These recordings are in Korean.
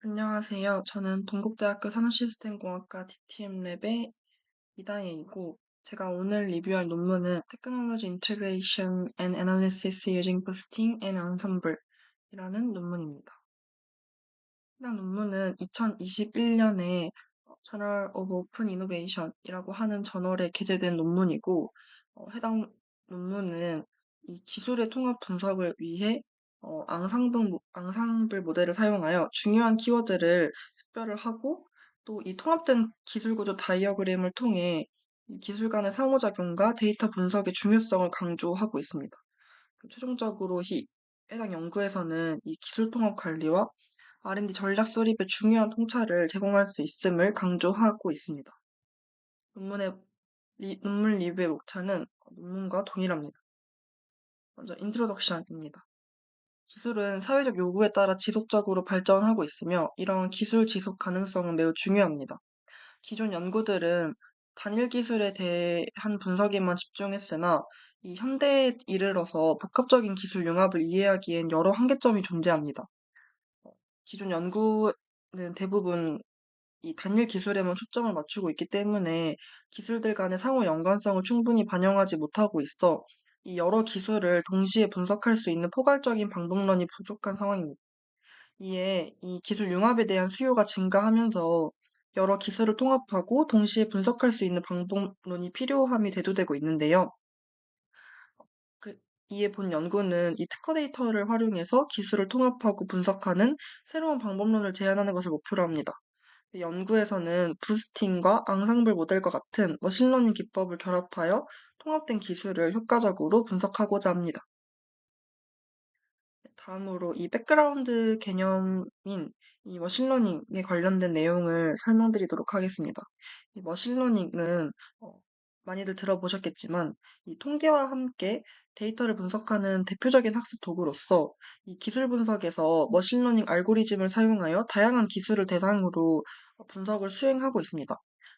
안녕하세요. 저는 동국대학교 산업시스템공학과 DTM랩의 이다혜이고, 제가 오늘 리뷰할 논문은 Technology Integration and Analysis Using Boosting and Ensemble 이라는 논문입니다. 해당 논문은 2021년에 Journal of Open Innovation이라고 하는 저널에 게재된 논문이고, 해당 논문은 이 기술의 통합 분석을 위해 앙상블 모델을 사용하여 중요한 키워드를 식별을 하고, 또 이 통합된 기술 구조 다이어그램을 통해 이 기술 간의 상호작용과 데이터 분석의 중요성을 강조하고 있습니다. 최종적으로 해당 연구에서는 이 기술 통합 관리와 R&D 전략 수립의 중요한 통찰을 제공할 수 있음을 강조하고 있습니다. 논문 리뷰의 목차는 논문과 동일합니다. 먼저 인트로덕션입니다. 기술은 사회적 요구에 따라 지속적으로 발전하고 있으며 이러한 기술 지속 가능성은 매우 중요합니다. 기존 연구들은 단일 기술에 대한 분석에만 집중했으나 이 현대에 이르러서 복합적인 기술 융합을 이해하기엔 여러 한계점이 존재합니다. 기존 연구는 대부분 이 단일 기술에만 초점을 맞추고 있기 때문에 기술들 간의 상호 연관성을 충분히 반영하지 못하고 있어 이 여러 기술을 동시에 분석할 수 있는 포괄적인 방법론이 부족한 상황입니다. 이에 이 기술 융합에 대한 수요가 증가하면서 여러 기술을 통합하고 동시에 분석할 수 있는 방법론이 필요함이 대두되고 있는데요. 그, 이에 본 연구는 이 특화 데이터를 활용해서 기술을 통합하고 분석하는 새로운 방법론을 제안하는 것을 목표로 합니다. 연구에서는 부스팅과 앙상블 모델과 같은 머신러닝 기법을 결합하여 통합된 기술을 효과적으로 분석하고자 합니다. 다음으로 이 백그라운드 개념인 이 머신러닝에 관련된 내용을 설명드리도록 하겠습니다. 이 머신러닝은 많이들 들어보셨겠지만 이 통계와 함께 데이터를 분석하는 대표적인 학습 도구로서 이 기술 분석에서 머신러닝 알고리즘을 사용하여 다양한 기술을 대상으로 분석을 수행하고 있습니다.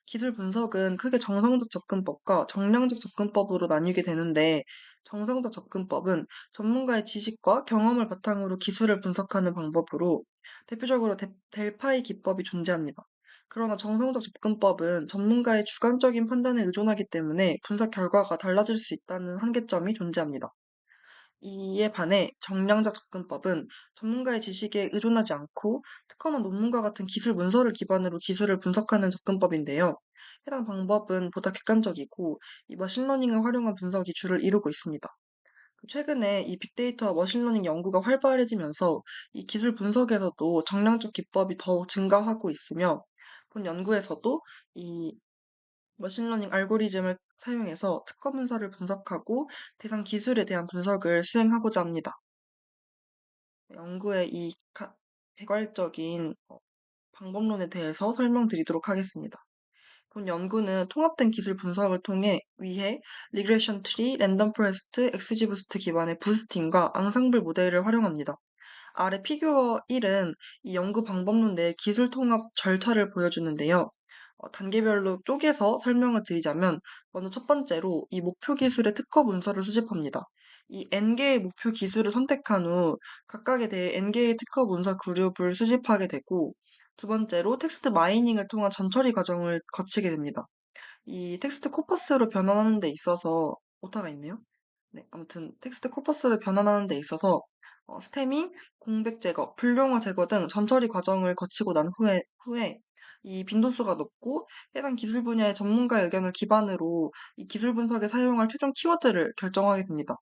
기술 분석은 크게 정성적 접근법과 정량적 접근법으로 나뉘게 되는데, 정성적 접근법은 전문가의 지식과 경험을 바탕으로 기술을 분석하는 방법으로 대표적으로 델파이 기법이 존재합니다. 그러나 정성적 접근법은 전문가의 주관적인 판단에 의존하기 때문에 분석 결과가 달라질 수 있다는 한계점이 존재합니다. 이에 반해 정량적 접근법은 전문가의 지식에 의존하지 않고 특허나 논문과 같은 기술 문서를 기반으로 기술을 분석하는 접근법인데요. 해당 방법은 보다 객관적이고 이 머신러닝을 활용한 분석이 주를 이루고 있습니다. 최근에 이 빅데이터와 머신러닝 연구가 활발해지면서 이 기술 분석에서도 정량적 기법이 더욱 증가하고 있으며 본 연구에서도 이 머신러닝 알고리즘을 사용해서 특허 문서를 분석하고 대상 기술에 대한 분석을 수행하고자 합니다. 연구의 이 개괄적인 방법론에 대해서 설명드리도록 하겠습니다. 본 연구는 통합된 기술 분석을 통해 리그레션 트리, 랜덤 포레스트, 엑스지부스트 기반의 부스팅과 앙상블 모델을 활용합니다. 아래 피규어 1은 이 연구 방법론 내 기술 통합 절차를 보여주는데요. 단계별로 쪼개서 설명을 드리자면, 먼저 첫 번째로 이 목표 기술의 특허 문서를 수집합니다. 이 N개의 목표 기술을 선택한 후 각각에 대해 N개의 특허 문서 그룹을 수집하게 되고, 두 번째로 텍스트 마이닝을 통한 전처리 과정을 거치게 됩니다. 이 텍스트 코퍼스로 변환하는 데 있어서 오타가 있네요. 네, 아무튼 텍스트 코퍼스를 변환하는 데 있어서 스태밍, 공백 제거, 불용어 제거 등 전처리 과정을 거치고 난 후에 이 빈도수가 높고 해당 기술 분야의 전문가의 의견을 기반으로 이 기술 분석에 사용할 최종 키워드를 결정하게 됩니다.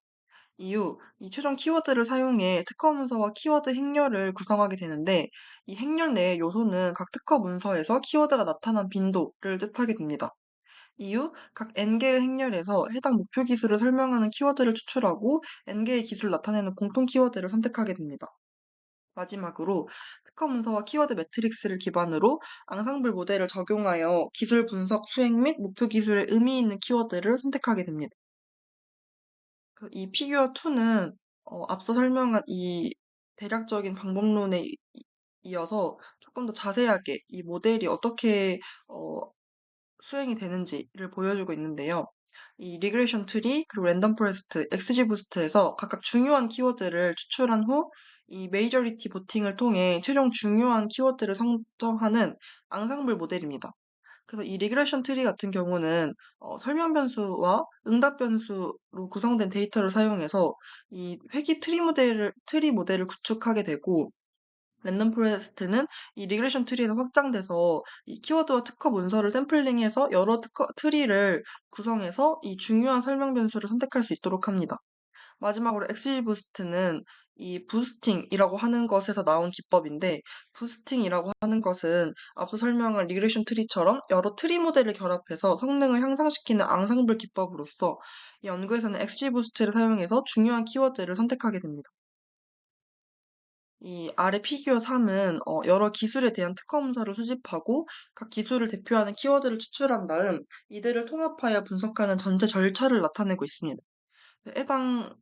이후 이 최종 키워드를 사용해 특허 문서와 키워드 행렬을 구성하게 되는데, 이 행렬 내의 요소는 각 특허 문서에서 키워드가 나타난 빈도를 뜻하게 됩니다. 이후 각 N개의 행렬에서 해당 목표 기술을 설명하는 키워드를 추출하고 N개의 기술을 나타내는 공통 키워드를 선택하게 됩니다. 마지막으로 특허 문서와 키워드 매트릭스를 기반으로 앙상블 모델을 적용하여 기술 분석 수행 및 목표 기술에 의미 있는 키워드를 선택하게 됩니다. 이 피규어 2는 앞서 설명한 이 대략적인 방법론에 이어서 조금 더 자세하게 이 모델이 어떻게 어, 수행이 되는지를 보여주고 있는데요. 이 리그레션 트리, 그리고 랜덤 포레스트, 엑스지 부스트에서 각각 중요한 키워드를 추출한 후 이 메이저리티 보팅을 통해 최종 중요한 키워드를 선정하는 앙상블 모델입니다. 그래서 이 리그레션 트리 같은 경우는 설명 변수와 응답 변수로 구성된 데이터를 사용해서 이 회귀 트리 모델을 구축하게 되고, 랜덤 포레스트는 이 리그레션 트리에서 확장돼서 이 키워드와 특허 문서를 샘플링해서 여러 특허 트리를 구성해서 이 중요한 설명 변수를 선택할 수 있도록 합니다. 마지막으로 엑시부스트는 이 부스팅이라고 하는 것에서 나온 기법인데, 부스팅이라고 하는 것은 앞서 설명한 리그레션 트리처럼 여러 트리 모델을 결합해서 성능을 향상시키는 앙상블 기법으로서 이 연구에서는 엑시부스트를 사용해서 중요한 키워드를 선택하게 됩니다. 이 아래 피규어 3은 여러 기술에 대한 특허 문서를 수집하고 각 기술을 대표하는 키워드를 추출한 다음 이들을 통합하여 분석하는 전체 절차를 나타내고 있습니다. 해당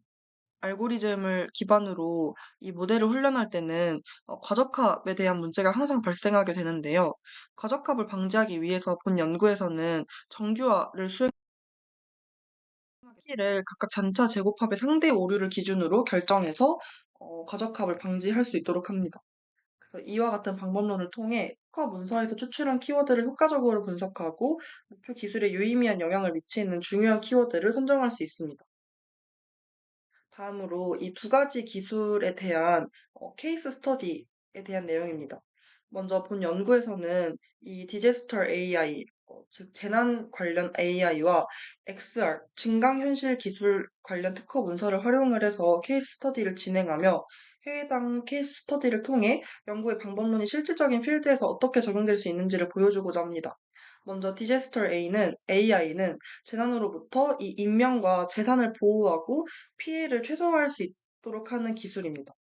알고리즘을 기반으로 이 모델을 훈련할 때는 과적합에 대한 문제가 항상 발생하게 되는데요. 과적합을 방지하기 위해서 본 연구에서는 정규화를 수행하기를 각각 잔차 제곱합의 상대 오류를 기준으로 결정해서 과적합을 방지할 수 있도록 합니다. 그래서 이와 같은 방법론을 통해 특허 문서에서 추출한 키워드를 효과적으로 분석하고 목표 기술에 유의미한 영향을 미치는 중요한 키워드를 선정할 수 있습니다. 다음으로 이 두 가지 기술에 대한 케이스 스터디에 대한 내용입니다. 먼저 본 연구에서는 이 디제스터 AI, 즉 재난 관련 AI와 XR, 증강현실 기술 관련 특허 문서를 활용을 해서 케이스 스터디를 진행하며 해당 케이스 스터디를 통해 연구의 방법론이 실질적인 필드에서 어떻게 적용될 수 있는지를 보여주고자 합니다. 먼저 디제스터 AI는 재난으로부터 이 인명과 재산을 보호하고 피해를 최소화할 수 있도록 하는 기술입니다.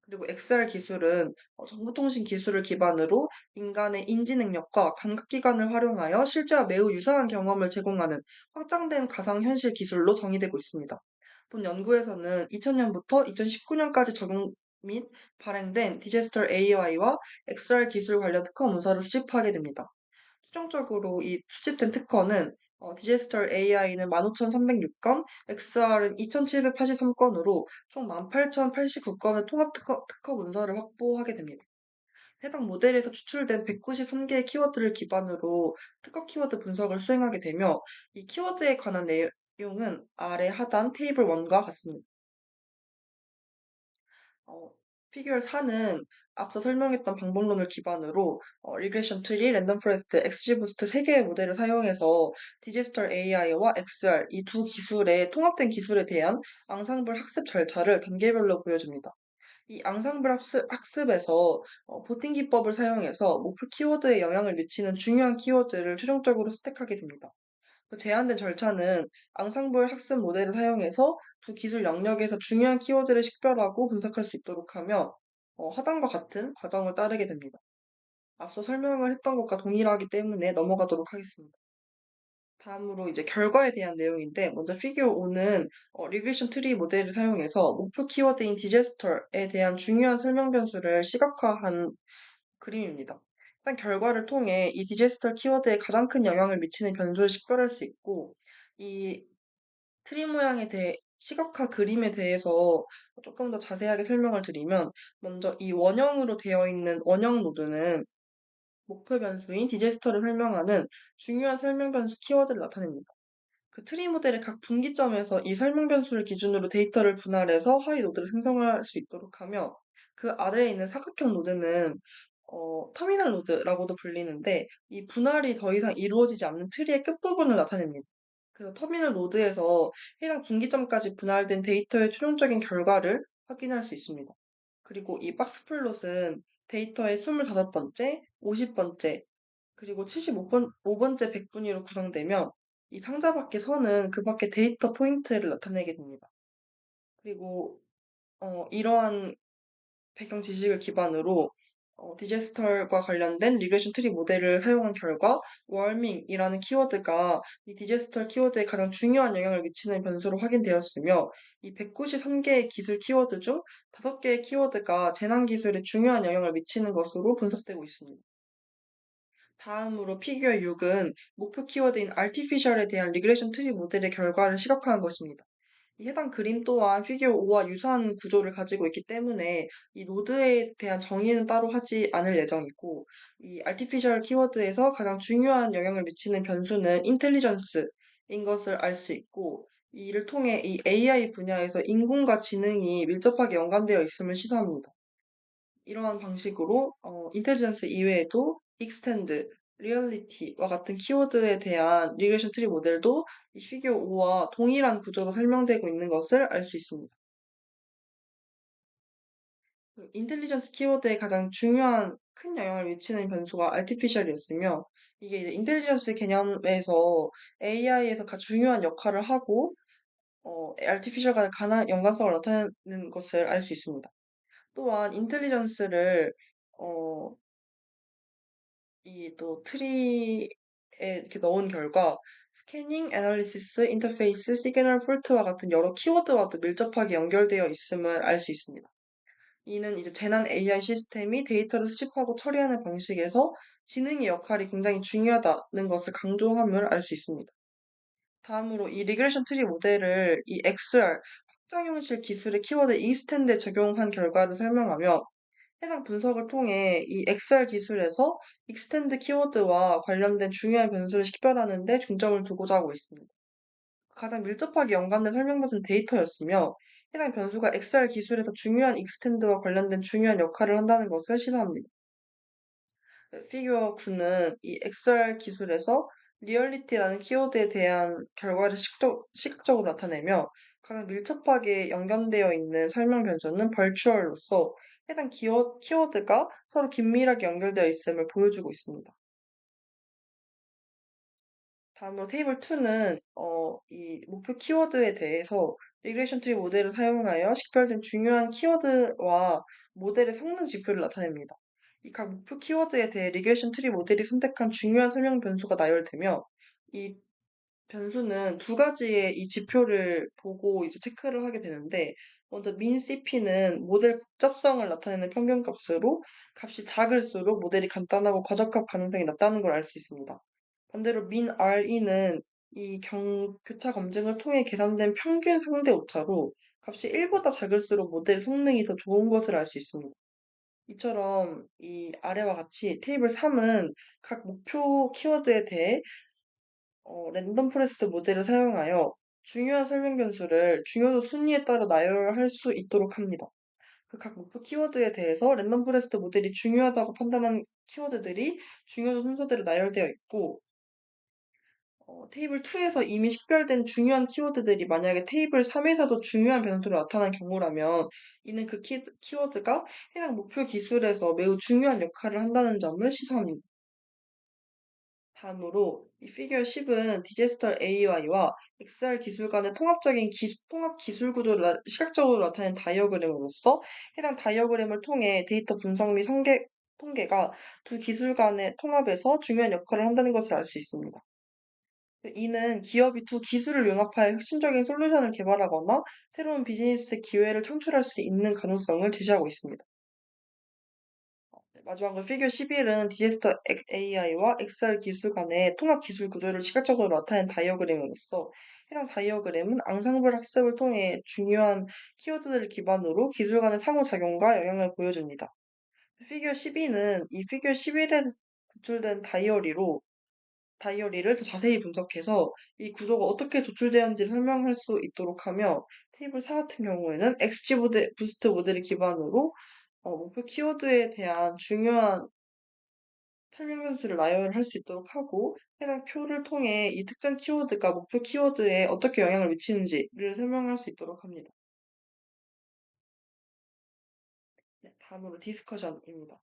그리고 XR 기술은 정보통신 기술을 기반으로 인간의 인지 능력과 감각기관을 활용하여 실제와 매우 유사한 경험을 제공하는 확장된 가상현실 기술로 정의되고 있습니다. 본 연구에서는 2000년부터 2019년까지 적용 및 발행된 디제스터 AI와 XR 기술 관련 특허 문서를 수집하게 됩니다. 최종적으로 이 수집된 특허는 디제스터 AI는 15,306건, XR은 2,783건으로 총 18,089건의 통합 특허 문서를 확보하게 됩니다. 해당 모델에서 추출된 193개의 키워드를 기반으로 특허 키워드 분석을 수행하게 되며 이 키워드에 관한 내용은 아래 하단 테이블 1과 같습니다. 어, 피규어 4는 앞서 설명했던 방법론을 기반으로 리그레션 트리, 랜덤 포레스트, 엑스지부스트 3개의 모델을 사용해서 디지털 AI와 XR 이 두 기술의 통합된 기술에 대한 앙상블 학습 절차를 단계별로 보여줍니다. 이 앙상블 학습에서 보팅 기법을 사용해서 목표 키워드에 영향을 미치는 중요한 키워드를 최종적으로 선택하게 됩니다. 그 제한된 절차는 앙상블 학습 모델을 사용해서 두 기술 영역에서 중요한 키워드를 식별하고 분석할 수 있도록 하며 하단과 같은 과정을 따르게 됩니다. 앞서 설명을 했던 것과 동일하기 때문에 넘어가도록 하겠습니다. 다음으로 이제 결과에 대한 내용인데, 먼저 피규어 5는 리그레션 트리 모델을 사용해서 목표 키워드인 디제스터에 대한 중요한 설명 변수를 시각화한 그림입니다. 일단 결과를 통해 이 디제스터 키워드에 가장 큰 영향을 미치는 변수를 식별할 수 있고, 이 트리 모양에 대해 시각화 그림에 대해서 조금 더 자세하게 설명을 드리면, 먼저 이 원형으로 되어 있는 원형 노드는 목표 변수인 디제스터를 설명하는 중요한 설명 변수 키워드를 나타냅니다. 그 트리 모델의 각 분기점에서 이 설명 변수를 기준으로 데이터를 분할해서 하위 노드를 생성할 수 있도록 하며, 그 아래에 있는 사각형 노드는 터미널 노드라고도 불리는데, 이 분할이 더 이상 이루어지지 않는 트리의 끝부분을 나타냅니다. 그래서 터미널 노드에서 해당 분기점까지 분할된 데이터의 최종적인 결과를 확인할 수 있습니다. 그리고 이 박스 플롯은 데이터의 25번째, 50번째, 그리고 5번째 백분위로 구성되며, 이 상자 밖의 선은 그 밖의 데이터 포인트를 나타내게 됩니다. 그리고 이러한 배경 지식을 기반으로 디제스털과 관련된 리그레션 트리 모델을 사용한 결과 워밍이라는 키워드가 이 디제스털 키워드에 가장 중요한 영향을 미치는 변수로 확인되었으며, 이 193개의 기술 키워드 중 5개의 키워드가 재난 기술에 중요한 영향을 미치는 것으로 분석되고 있습니다. 다음으로 피규어 6은 목표 키워드인 artificial에 대한 리그레션 트리 모델의 결과를 시각화한 것입니다. 이 해당 그림 또한 피규어 5와 유사한 구조를 가지고 있기 때문에 이 노드에 대한 정의는 따로 하지 않을 예정이고, 이 artificial 키워드에서 가장 중요한 영향을 미치는 변수는 intelligence인 것을 알 수 있고, 이를 통해 이 AI 분야에서 인공과 지능이 밀접하게 연관되어 있음을 시사합니다. 이러한 방식으로 인텔리전스 이외에도 extend, 리얼리티와 같은 키워드에 대한 리그레이션 트리 모델도 이 피규어 5와 동일한 구조로 설명되고 있는 것을 알 수 있습니다. 인텔리전스 키워드에 가장 중요한 큰 영향을 미치는 변수가 artificial이었으며, 이게 이제 인텔리전스 개념에서 AI에서 가장 중요한 역할을 하고 artificial과 간한 연관성을 나타내는 것을 알 수 있습니다. 또한 인텔리전스를 어, 이 또 트리에 이렇게 넣은 결과 스캐닝, 애널리시스, 인터페이스, 시그널 폴트와 같은 여러 키워드와도 밀접하게 연결되어 있음을 알 수 있습니다. 이는 이제 재난 AI 시스템이 데이터를 수집하고 처리하는 방식에서 지능의 역할이 굉장히 중요하다는 것을 강조함을 알 수 있습니다. 다음으로 이 리그레이션 트리 모델을 이 XR, 확장형식 기술의 키워드 이스탠드에 적용한 결과를 설명하며, 해당 분석을 통해 이 XR 기술에서 익스텐드 키워드와 관련된 중요한 변수를 식별하는 데 중점을 두고자 하고 있습니다. 가장 밀접하게 연관된 설명받은 데이터였으며, 해당 변수가 XR 기술에서 중요한 익스텐드와 관련된 중요한 역할을 한다는 것을 시사합니다. 피규어 9는 이 XR 기술에서 리얼리티라는 키워드에 대한 결과를 시각적으로 나타내며, 가장 밀접하게 연관되어 있는 설명 변수는 벌추얼로서 해당 키워드가 서로 긴밀하게 연결되어 있음을 보여주고 있습니다. 다음으로 테이블 2는 이 목표 키워드에 대해서 리그레이션 트리 모델을 사용하여 식별된 중요한 키워드와 모델의 성능 지표를 나타냅니다. 이 각 목표 키워드에 대해 리그레이션 트리 모델이 선택한 중요한 설명 변수가 나열되며, 이 변수는 두 가지의 이 지표를 보고 이제 체크를 하게 되는데, 먼저 min CP는 모델 복잡성을 나타내는 평균값으로, 값이 작을수록 모델이 간단하고 과적합 가능성이 낮다는 걸 알 수 있습니다. 반대로 min RE는 이 교차 검증을 통해 계산된 평균 상대 오차로, 값이 1보다 작을수록 모델 성능이 더 좋은 것을 알 수 있습니다. 이처럼 이 아래와 같이 테이블 3은 각 목표 키워드에 대해 랜덤 포레스트 모델을 사용하여 중요한 설명 변수를 중요도 순위에 따라 나열할 수 있도록 합니다. 그 각 목표 키워드에 대해서 랜덤 포레스트 모델이 중요하다고 판단한 키워드들이 중요도 순서대로 나열되어 있고, 테이블 2에서 이미 식별된 중요한 키워드들이 만약에 테이블 3에서도 중요한 변수로 나타난 경우라면, 이는 그 키워드가 해당 목표 기술에서 매우 중요한 역할을 한다는 점을 시사합니다. 다음으로 이 피규어 10은 디제스털 AI와 XR 기술 간의 통합적인 통합 기술 구조를 시각적으로 나타낸 다이어그램으로서, 해당 다이어그램을 통해 데이터 분석 및 통계가 두 기술 간의 통합에서 중요한 역할을 한다는 것을 알 수 있습니다. 이는 기업이 두 기술을 융합하여 혁신적인 솔루션을 개발하거나 새로운 비즈니스 기회를 창출할 수 있는 가능성을 제시하고 있습니다. 네, 마지막으로 피규어 11은 디제스터 AI와 XR 기술 간의 통합 기술 구조를 시각적으로 나타낸 다이어그램으로서, 해당 다이어그램은 앙상블 학습을 통해 중요한 키워드들을 기반으로 기술 간의 상호작용과 영향을 보여줍니다. 피규어 12는 이 피규어 11에서 구출된 다이어리를 더 자세히 분석해서 이 구조가 어떻게 도출되었는지를 설명할 수 있도록 하며, 테이블 4 같은 경우에는 부스트 모델을 기반으로 목표 키워드에 대한 중요한 설명 변수를 나열할 수 있도록 하고, 해당 표를 통해 이 특정 키워드가 목표 키워드에 어떻게 영향을 미치는지를 설명할 수 있도록 합니다. 네, 다음으로 디스커션입니다.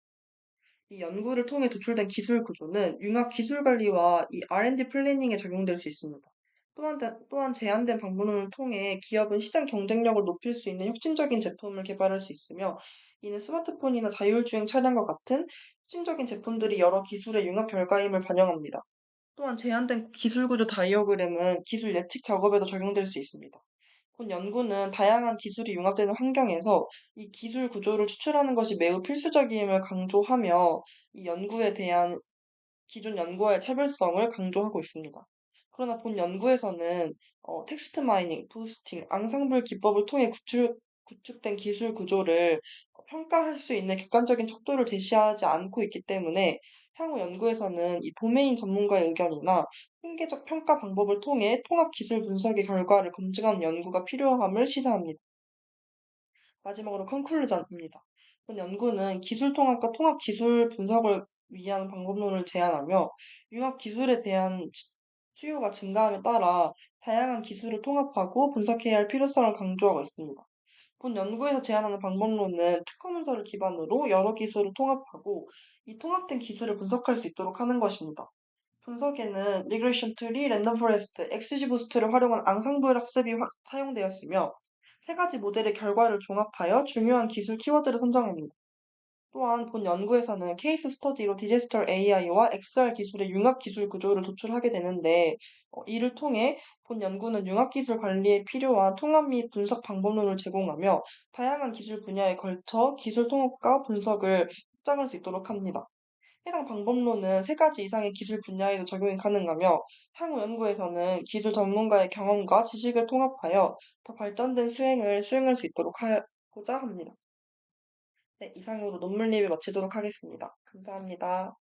이 연구를 통해 도출된 기술 구조는 융합 기술 관리와 이 R&D 플래닝에 적용될 수 있습니다. 또한 제한된 방법론을 통해 기업은 시장 경쟁력을 높일 수 있는 혁신적인 제품을 개발할 수 있으며, 이는 스마트폰이나 자율주행 차량과 같은 혁신적인 제품들이 여러 기술의 융합 결과임을 반영합니다. 또한 제한된 기술 구조 다이어그램은 기술 예측 작업에도 적용될 수 있습니다. 본 연구는 다양한 기술이 융합되는 환경에서 이 기술 구조를 추출하는 것이 매우 필수적임을 강조하며, 이 연구에 대한 기존 연구와의 차별성을 강조하고 있습니다. 그러나 본 연구에서는 텍스트 마이닝, 부스팅, 앙상블 기법을 통해 구축된 기술 구조를 평가할 수 있는 객관적인 척도를 제시하지 않고 있기 때문에 향후 연구에서는 이 도메인 전문가의 의견이나 통계적 평가 방법을 통해 통합 기술 분석의 결과를 검증하는 연구가 필요함을 시사합니다. 마지막으로 컨클루전입니다. 본 연구는 기술 통합과 통합 기술 분석을 위한 방법론을 제안하며 융합 기술에 대한 수요가 증가함에 따라 다양한 기술을 통합하고 분석해야 할 필요성을 강조하고 있습니다. 본 연구에서 제안하는 방법론은 특허 문서를 기반으로 여러 기술을 통합하고 이 통합된 기술을 분석할 수 있도록 하는 것입니다. 분석에는 리그레션 트리, 랜덤 포레스트, XGBoost를 활용한 앙상블 학습이 사용되었으며 세 가지 모델의 결과를 종합하여 중요한 기술 키워드를 선정합니다. 또한 본 연구에서는 케이스 스터디로 디제스털 AI와 XR 기술의 융합 기술 구조를 도출하게 되는데 이를 통해 본 연구는 융합 기술 관리에 필요한 통합 및 분석 방법론을 제공하며 다양한 기술 분야에 걸쳐 기술 통합과 분석을 확장할 수 있도록 합니다. 해당 방법론은 세 가지 이상의 기술 분야에도 적용이 가능하며 향후 연구에서는 기술 전문가의 경험과 지식을 통합하여 더 발전된 수행을 수행할 수 있도록 하고자 합니다. 네, 이상으로 논문 리뷰 마치도록 하겠습니다. 감사합니다.